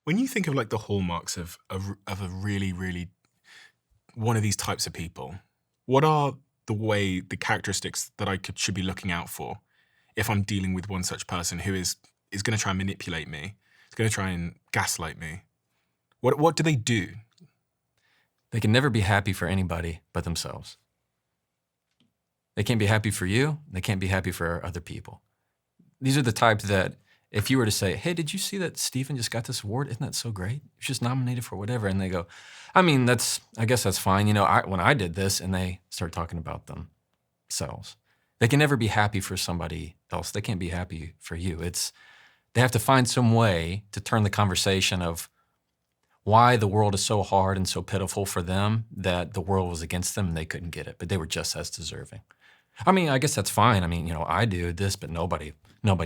When you think of like the hallmarks of a really, really one of these types of people, what are the characteristics that should be looking out for if I'm dealing with one such person who is going to try and manipulate me, is going to try and gaslight me? What do they do? They can never be happy for anybody but themselves. They can't be happy for you. They can't be happy for other people. These are the types that if you were to say, hey, did you see that Stephen just got this award? Isn't that so great? He's just nominated for whatever. And they go, I mean, I guess that's fine. When I did this, and they start talking about themselves. They can never be happy for somebody else. They can't be happy for you. They have to find some way to turn the conversation of why the world is so hard and so pitiful for them that the world was against them and they couldn't get it, but they were just as deserving. I mean, I guess that's fine. I mean, I do this, but nobody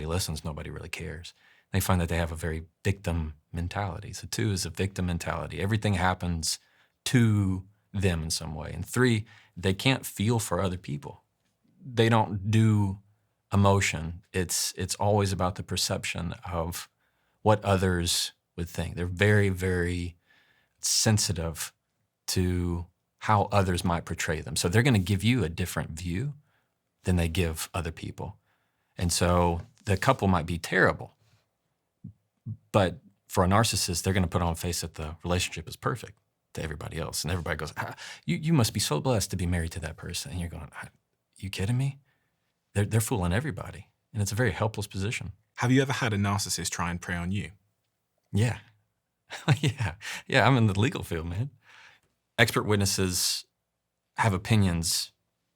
listens. Nobody really cares. They find that they have a very victim mentality. So 2 is a victim mentality. Everything happens to them in some way. And 3, they can't feel for other people. They don't do emotion. It's always about the perception of what others would think. They're very, very sensitive to how others might portray them. So they're going to give you a different view than they give other people. And so the couple might be terrible, but for a narcissist, they're going to put on a face that the relationship is perfect to everybody else. And everybody goes, you must be so blessed to be married to that person. And you're going, you kidding me? They're fooling everybody. And it's a very helpless position. Have you ever had a narcissist try and prey on you? Yeah. Yeah, I'm in the legal field, man. Expert witnesses have opinions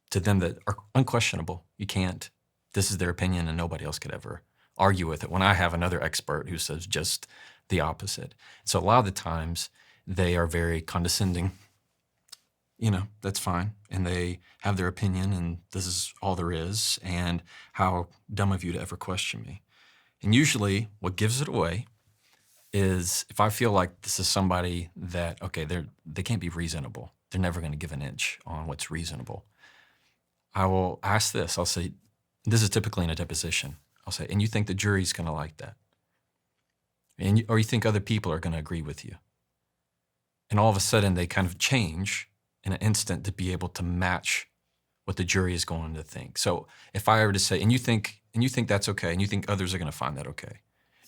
to them that are unquestionable. This is their opinion and nobody else could ever argue with it. When I have another expert who says just the opposite. So a lot of the times they are very condescending. That's fine. And they have their opinion and this is all there is. And how dumb of you to ever question me. And usually what gives it away is if I feel like this is somebody that, okay, they can't be reasonable. They're never going to give an inch on what's reasonable. I will ask this. I'll say, this is typically in a deposition. I'll say, and you think the jury's going to like that? Or you think other people are going to agree with you? And all of a sudden they kind of change in an instant to be able to match what the jury is going to think. So if I were to say, and you think that's okay, and you think others are going to find that okay,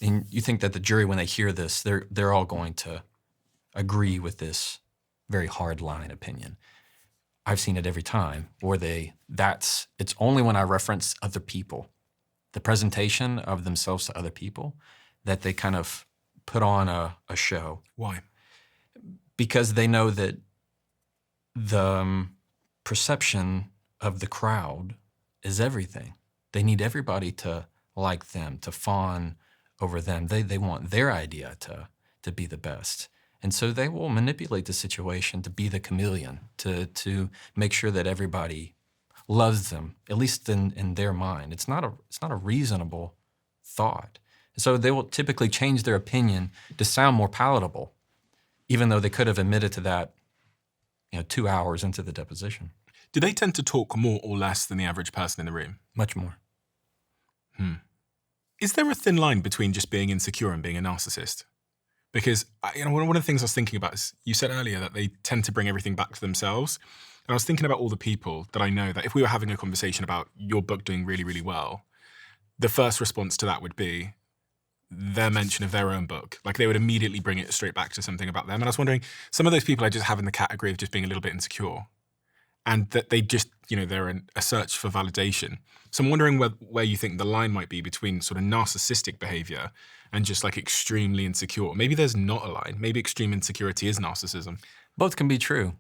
and you think that the jury, when they hear this, they're all going to agree with this very hard line opinion. I've seen it every time where it's only when I reference other people, the presentation of themselves to other people, that they kind of put on a show. Why? Because they know that the perception of the crowd is everything. They need everybody to like them, to fawn over them. They want their idea to be the best. And so they will manipulate the situation to be the chameleon, to make sure that everybody loves them, at least in their mind. It's not a reasonable thought. So they will typically change their opinion to sound more palatable, even though they could have admitted to that 2 hours into the deposition. Do they tend to talk more or less than the average person in the room? Much more. Is there a thin line between just being insecure and being a narcissist? Because one of the things I was thinking about is you said earlier that they tend to bring everything back to themselves. And I was thinking about all the people that I know that if we were having a conversation about your book doing really, really well, the first response to that would be their mention of their own book. Like they would immediately bring it straight back to something about them. And I was wondering, some of those people I just have in the category of just being a little bit insecure. And that they just, they're in a search for validation. So I'm wondering where you think the line might be between sort of narcissistic behavior and just like extremely insecure. Maybe there's not a line. Maybe extreme insecurity is narcissism. Both can be true.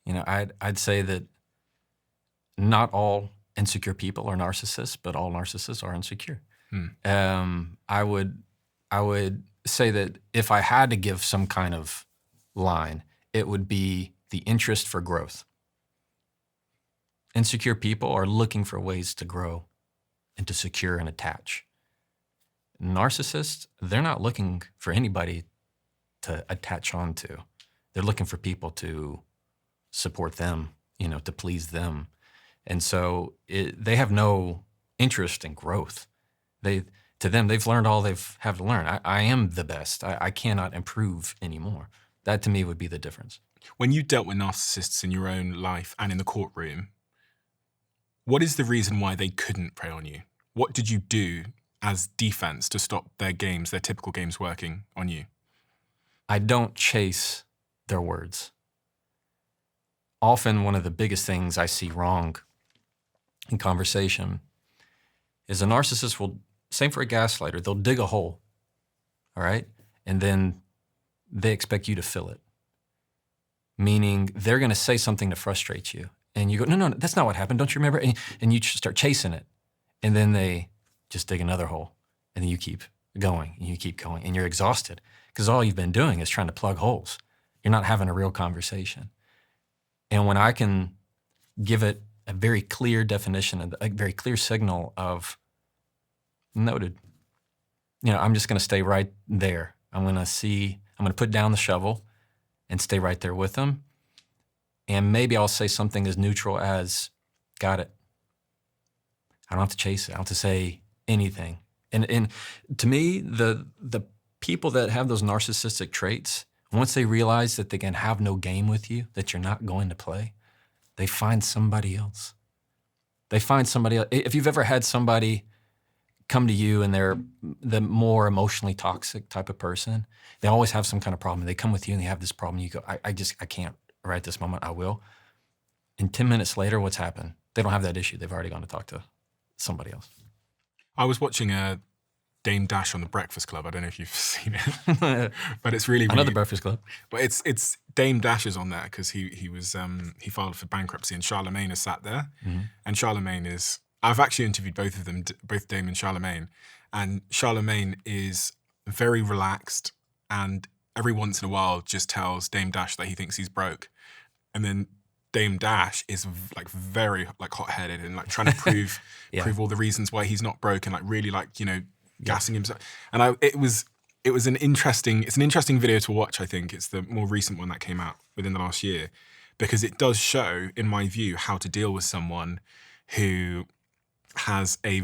I'd say that not all insecure people are narcissists, but all narcissists are insecure. I would say that if I had to give some kind of line, it would be the interest for growth. Insecure people are looking for ways to grow and to secure and attach. Narcissists, they're not looking for anybody to attach onto. They're looking for people to support them, to please them. And so they have no interest in growth. to them, they've learned all they've have to learn. I am the best. I cannot improve anymore. That to me would be the difference. When you dealt with narcissists in your own life and in the courtroom, what is the reason why they couldn't prey on you? What did you do as defense to stop their games, their typical games working on you? I don't chase their words. Often one of the biggest things I see wrong in conversation is a narcissist will, same for a gaslighter, they'll dig a hole, all right? And then they expect you to fill it. Meaning they're gonna say something to frustrate you. And you go, no, that's not what happened, don't you remember? And you start chasing it. And then they just dig another hole. And then you keep going, and you keep going, and you're exhausted. Because all you've been doing is trying to plug holes. You're not having a real conversation. And when I can give it a very clear definition, a very clear signal of noted, I'm just gonna stay right there. I'm gonna put down the shovel and stay right there with them. And maybe I'll say something as neutral as, got it. I don't have to chase it. I don't have to say anything. And to me, the people that have those narcissistic traits, once they realize that they can have no game with you, that you're not going to play, they find somebody else. They find somebody else. If you've ever had somebody come to you and they're the more emotionally toxic type of person, they always have some kind of problem. They come with you and they have this problem. You go, I can't right at this moment, I will. And 10 minutes later, what's happened? They don't have that issue. They've already gone to talk to somebody else. I was watching Dame Dash on The Breakfast Club. I don't know if you've seen it, but it's really, Another Breakfast Club. But it's Dame Dash is on there because he filed for bankruptcy and Charlemagne is sat there. Mm-hmm. And Charlemagne is, I've actually interviewed both of them, both Dame and Charlemagne. And Charlemagne is very relaxed and every once in a while just tells Dame Dash that he thinks he's broke. And then Dame Dash is very hot-headed and trying to prove prove all the reasons why he's not broke and really gassing himself. And it's an interesting video to watch. I think it's the more recent one that came out within the last year because it does show, in my view, how to deal with someone who has a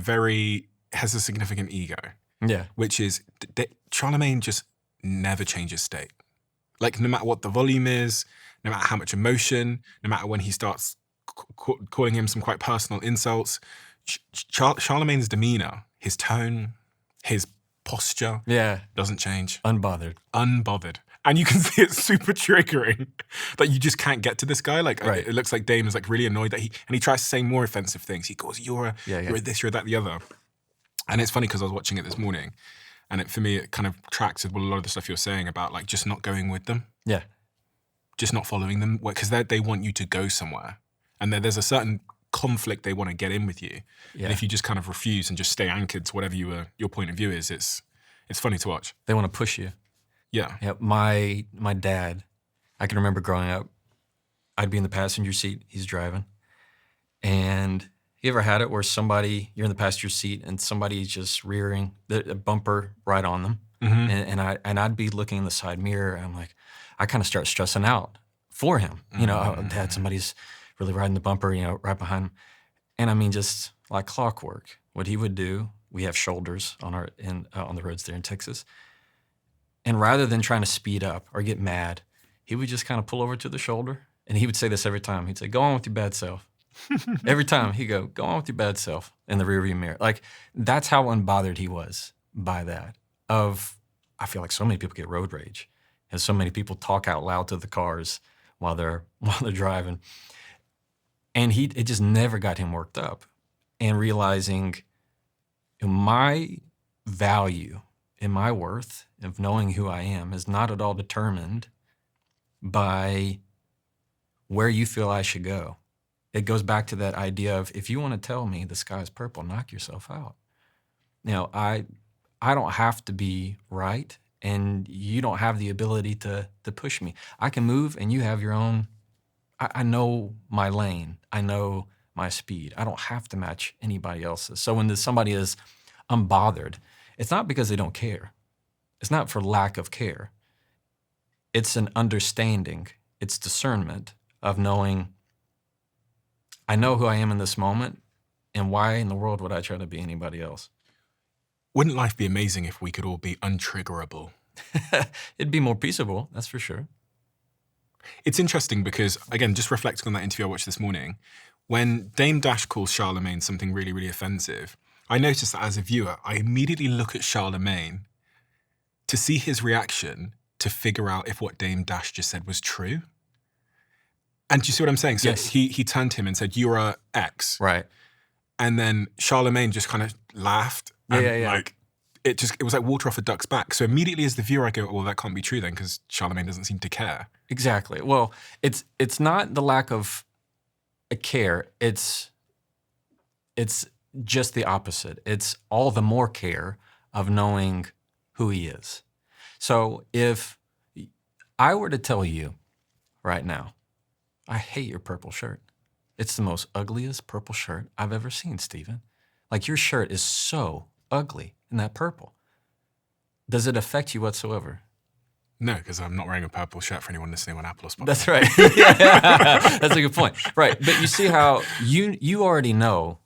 significant ego. Yeah, which is Charlemagne just never changes state. No matter what the volume is, no matter how much emotion, no matter when he starts calling him some quite personal insults, Charlemagne's demeanor, his tone, his posture, doesn't change. Unbothered. And you can see it's super triggering that you just can't get to this guy. It looks like Dame is really annoyed that he tries to say more offensive things. He goes, you're this, you're that, the other. And it's funny because I was watching it this morning and for me, it kind of tracks with a lot of the stuff you're saying about just not going with them. Yeah. Just not following them because they want you to go somewhere. And there's a certain conflict they want to get in with you. Yeah. And if you just kind of refuse and just stay anchored to whatever your point of view is, it's funny to watch. They want to push you. Yeah. Yeah. My dad, I can remember growing up, I'd be in the passenger seat, he's driving. And you ever had it where you're in the passenger seat and somebody's just rearing a bumper right on them? Mm-hmm. And I'd be looking in the side mirror and I'm like, I kind of start stressing out for him. Dad, somebody's really riding the bumper, right behind him. And I mean, just like clockwork, what he would do, we have shoulders on the roads there in Texas. And rather than trying to speed up or get mad, he would just kind of pull over to the shoulder. And he would say this every time. He'd say, go on with your bad self. Every time he'd go on with your bad self in the rearview mirror. That's how unbothered he was by that. I feel like so many people get road rage. And so many people talk out loud to the cars while they're driving. And it just never got him worked up. And realizing my value and my worth of knowing who I am is not at all determined by where you feel I should go. It goes back to that idea of, if you want to tell me the sky is purple, knock yourself out. I don't have to be right, and you don't have the ability to push me. I can move, and you have your own. I know my lane. I know my speed. I don't have to match anybody else's. So when somebody is unbothered, it's not because they don't care. It's not for lack of care. It's an understanding. It's discernment of knowing, I know who I am in this moment, and why in the world would I try to be anybody else? Wouldn't life be amazing if we could all be untriggerable? It'd be more peaceable, that's for sure. It's interesting because, again, just reflecting on that interview I watched this morning, when Dame Dash calls Charlemagne something really, really offensive, I noticed that as a viewer, I immediately look at Charlemagne to see his reaction to figure out if what Dame Dash just said was true. And do you see what I'm saying? So Yes. he turned to him and said, "You're a X." Right. And then Charlemagne just kind of laughed. And Yeah. like, it was like water off a duck's back. So immediately as the viewer, I go, well, that can't be true then, because Charlemagne doesn't seem to care. Exactly. Well, it's not the lack of a care. It's just the opposite. It's all the more care of knowing who he is. So if I were to tell you right now, I hate your purple shirt. It's the most ugliest purple shirt I've ever seen, Stephen. Like, your shirt is so ugly in that purple. Does it affect you whatsoever? No, because I'm not wearing a purple shirt for anyone listening on Apple or Spotify. That's right. Yeah. That's a good point. Right. But you see how you already know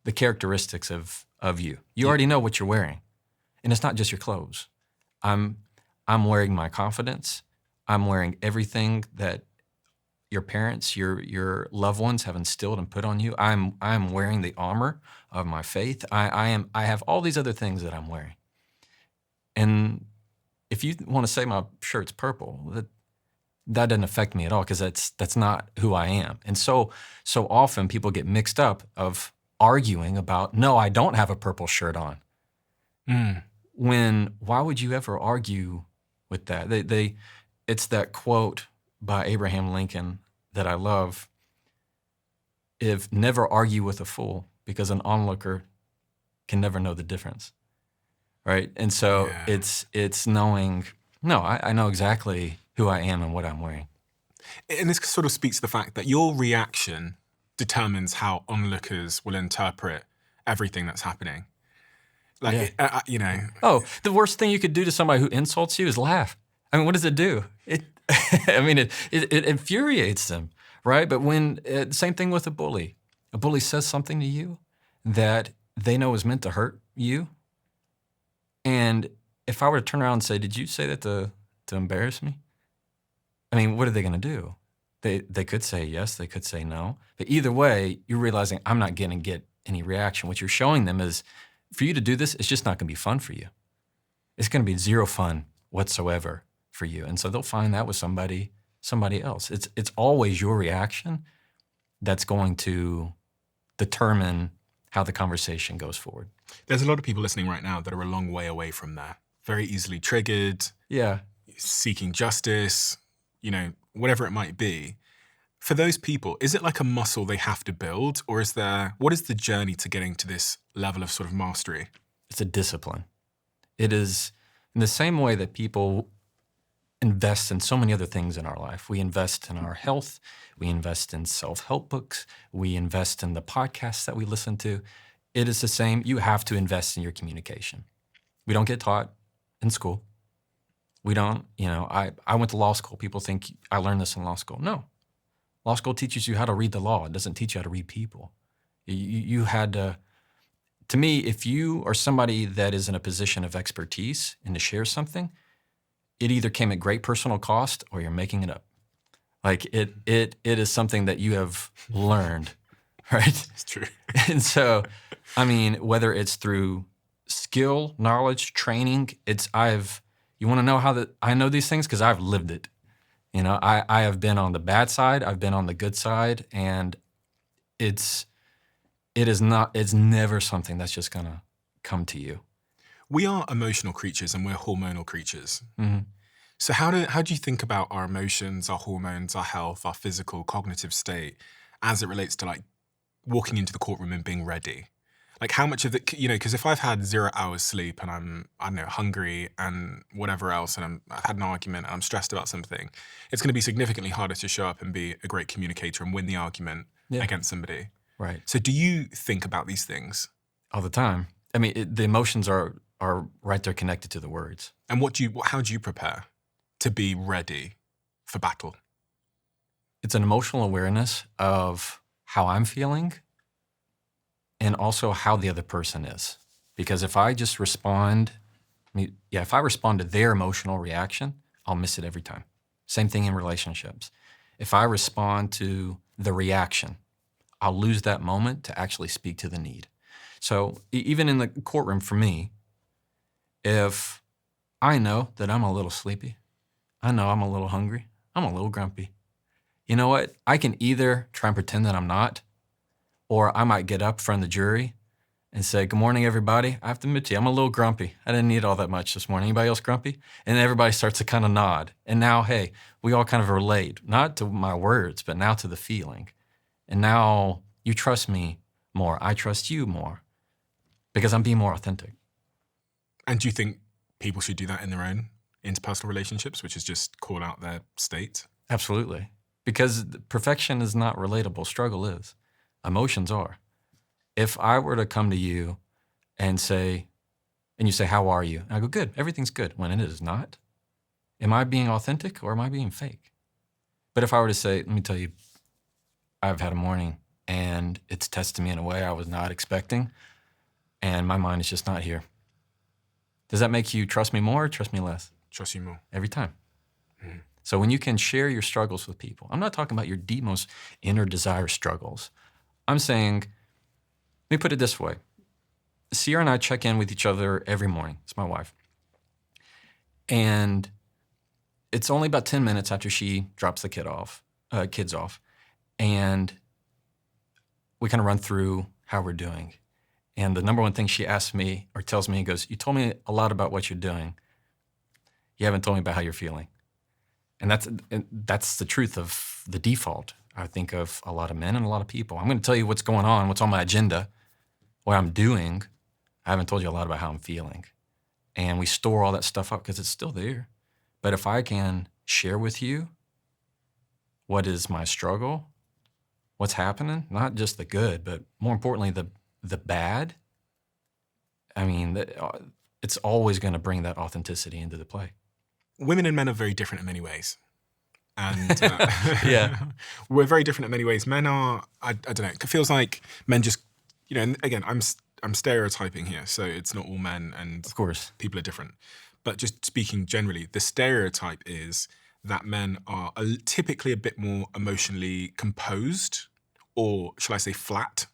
the characteristics of you. You already know what you're wearing. And it's not just your clothes. I'm wearing my confidence. I'm wearing everything that your parents, your loved ones have instilled and put on you. I'm wearing the armor of my faith. I have all these other things that I'm wearing. And if you want to say my shirt's purple, that doesn't affect me at all, because that's not who I am. And so often people get mixed up of arguing about, no, I don't have a purple shirt on. When, why would you ever argue with that? It's that quote by Abraham Lincoln that I love. If never argue with a fool, because an onlooker can never know the difference. Right? And so it's knowing, no, I know exactly who I am and what I'm wearing. And this sort of speaks to the fact that your reaction determines how onlookers will interpret everything that's happening. Like, you know. Oh, the worst thing you could do to somebody who insults you is laugh. I mean, what does it do? It infuriates them, right? But when, same thing with a bully. A bully says something to you that they know is meant to hurt you. And if I were to turn around and say, did you say that to embarrass me? I mean, what are they going to do? They could say yes, they could say no. But either way, you're realizing I'm not going to get any reaction. What you're showing them is, for you to do this, it's just not going to be fun for you. It's going to be zero fun whatsoever for you. And so they'll find that with somebody else. It's always your reaction that's going to determine how the conversation goes forward. There's a lot of people listening right now that are a long way away from that. Very easily triggered. Yeah. Seeking justice, you know, whatever it might be. For those people, is it like a muscle they have to build, or what is the journey to getting to this level of sort of mastery? It's a discipline. It is in the same way that people invest in so many other things in our life. We invest in our health. We invest in self-help books. We invest in the podcasts that we listen to. It is the same. You have to invest in your communication. We don't get taught in school. We don't, I went to law school. People think I learned this in law school. No. Law school teaches you how to read the law. It doesn't teach you how to read people. You had to me, if you are somebody that is in a position of expertise and to share something, it either came at great personal cost or you're making it up. Like it is something that you have learned, right? It's true. And so, I mean, whether it's through skill, knowledge, training, you want to know how I know these things? Because I've lived it. I have been on the bad side, I've been on the good side, and it's never something that's just gonna come to you. We are emotional creatures and we're hormonal creatures. Mm-hmm. So how do you think about our emotions, our hormones, our health, our physical, cognitive state as it relates to like walking into the courtroom and being ready? Like how much of it, because if I've had 0 hours sleep and I'm, I don't know, hungry and whatever else, and I've had an argument and I'm stressed about something, it's going to be significantly harder to show up and be a great communicator and win the argument against somebody. Right. So do you think about these things? All the time. I mean, the emotions are right there connected to the words. And how do you prepare to be ready for battle? It's an emotional awareness of how I'm feeling and also how the other person is. Because if I just respond, if I respond to their emotional reaction, I'll miss it every time. Same thing in relationships. If I respond to the reaction, I'll lose that moment to actually speak to the need. So even in the courtroom for me, if I know that I'm a little sleepy, I know I'm a little hungry, I'm a little grumpy, you know what? I can either try and pretend that I'm not, or I might get up in front of the jury and say, good morning, everybody. I have to admit to you, I'm a little grumpy. I didn't eat all that much this morning. Anybody else grumpy? And everybody starts to kind of nod. And now, hey, we all kind of relate, not to my words, but now to the feeling. And now you trust me more. I trust you more because I'm being more authentic. And do you think people should do that in their own interpersonal relationships, which is just call out their state? Absolutely. Because perfection is not relatable. Struggle is. Emotions are. If I were to come to you and you say, how are you? And I go, good, everything's good, when it is not. Am I being authentic or am I being fake? But if I were to say, let me tell you, I've had a morning and it's tested me in a way I was not expecting and my mind is just not here. Does that make you trust me more or trust me less? Trust you more. Every time. Mm-hmm. So when you can share your struggles with people, I'm not talking about your deep, most inner desire struggles. I'm saying, let me put it this way. Sierra and I check in with each other every morning. It's my wife. And it's only about 10 minutes after she drops the kids off. And we kind of run through how we're doing. And the number one thing she asks me or tells me, goes, you told me a lot about what you're doing. You haven't told me about how you're feeling. And that's the truth of the default, I think, of a lot of men and a lot of people. I'm going to tell you what's going on, what's on my agenda, what I'm doing. I haven't told you a lot about how I'm feeling. And we store all that stuff up because it's still there. But if I can share with you what is my struggle, what's happening, not just the good, but more importantly, the bad, I mean, it's always going to bring that authenticity into the play. Women and men are very different in many ways. And yeah, we're very different in many ways. Men are, I don't know, it feels like men just, and again, I'm stereotyping here, so it's not all men and of course people are different. But just speaking generally, the stereotype is that men are typically a bit more emotionally composed, or shall I say flat,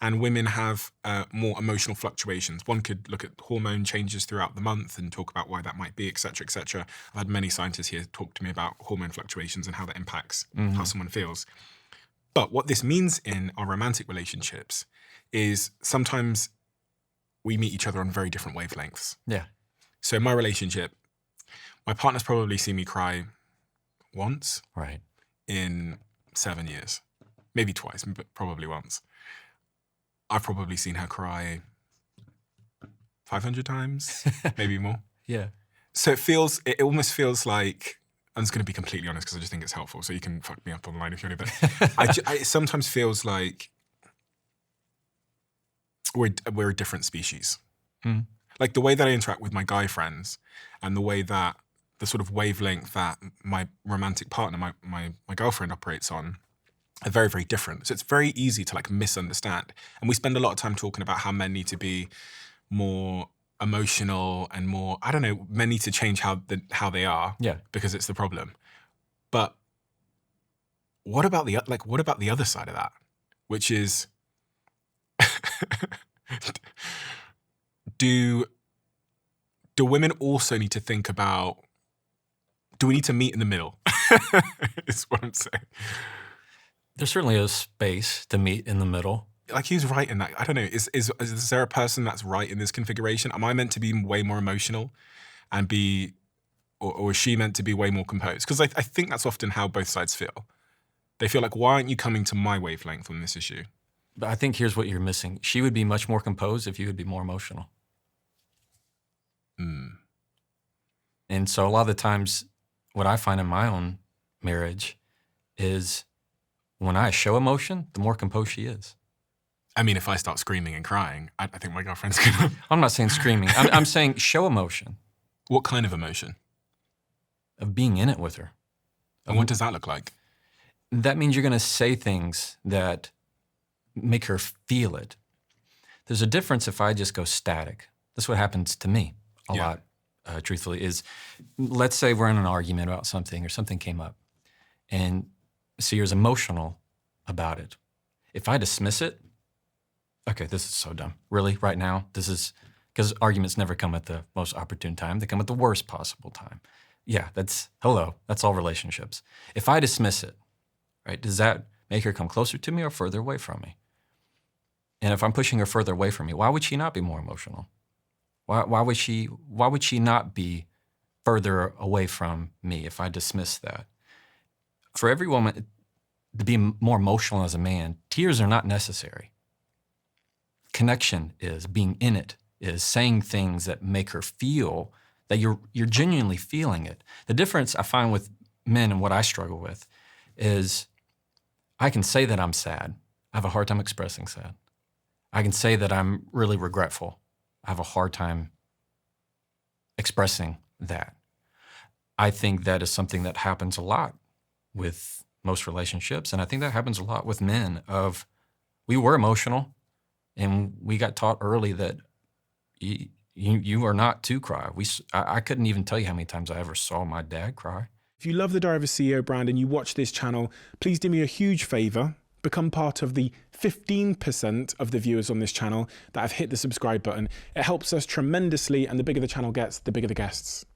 and women have more emotional fluctuations. One could look at hormone changes throughout the month and talk about why that might be, et cetera, et cetera. I've had many scientists here talk to me about hormone fluctuations and how that impacts how someone feels. But what this means in our romantic relationships is sometimes we meet each other on very different wavelengths. Yeah. So in my relationship, my partner's probably seen me cry once in 7 years, maybe twice, but probably once. I've probably seen her cry 500 times, maybe more. Yeah. So it almost feels like, I'm just going to be completely honest because I just think it's helpful. So you can fuck me up online if you want to, but it sometimes feels like we're a different species. Mm. Like the way that I interact with my guy friends and the way that the sort of wavelength that my romantic partner, my girlfriend operates on, are very, very different. So it's very easy to misunderstand. And we spend a lot of time talking about how men need to be more emotional and more, I don't know, men need to change how they are because it's the problem. But what about the other side of that? Which is, do women also need to think about, do we need to meet in the middle? Is what I'm saying. There's certainly a space to meet in the middle. Like who's right in that? I don't know. Is there a person that's right in this configuration? Am I meant to be way more emotional and or is she meant to be way more composed? Because I think that's often how both sides feel. They feel like, why aren't you coming to my wavelength on this issue? But I think here's what you're missing. She would be much more composed if you would be more emotional. Mm. And so a lot of the times what I find in my own marriage is when I show emotion, the more composed she is. I mean, if I start screaming and crying, I think my girlfriend's gonna... I'm not saying screaming. I'm saying show emotion. What kind of emotion? Of being in it with her. And what does that look like? That means you're going to say things that make her feel it. There's a difference if I just go static. That's what happens to me a lot, truthfully, is let's say we're in an argument about something or something came up, and Seer's emotional about it. If I dismiss it, okay, this is so dumb. Really, right now? This is, because arguments never come at the most opportune time. They come at the worst possible time. Yeah, that's all relationships. If I dismiss it, right, does that make her come closer to me or further away from me? And if I'm pushing her further away from me, why would she not be more emotional? Why would she not be further away from me if I dismiss that? For every woman to be more emotional as a man, tears are not necessary. Connection is, being in it is, saying things that make her feel that you're genuinely feeling it. The difference I find with men and what I struggle with is I can say that I'm sad. I have a hard time expressing sad. I can say that I'm really regretful. I have a hard time expressing that. I think that is something that happens a lot with most relationships, and I think that happens a lot with men. We were emotional, and we got taught early that you are not to cry. I couldn't even tell you how many times I ever saw my dad cry. If you love the Diary of a CEO brand and you watch this channel, please do me a huge favor. Become part of the 15% of the viewers on this channel that have hit the subscribe button. It helps us tremendously, and the bigger the channel gets, the bigger the guests.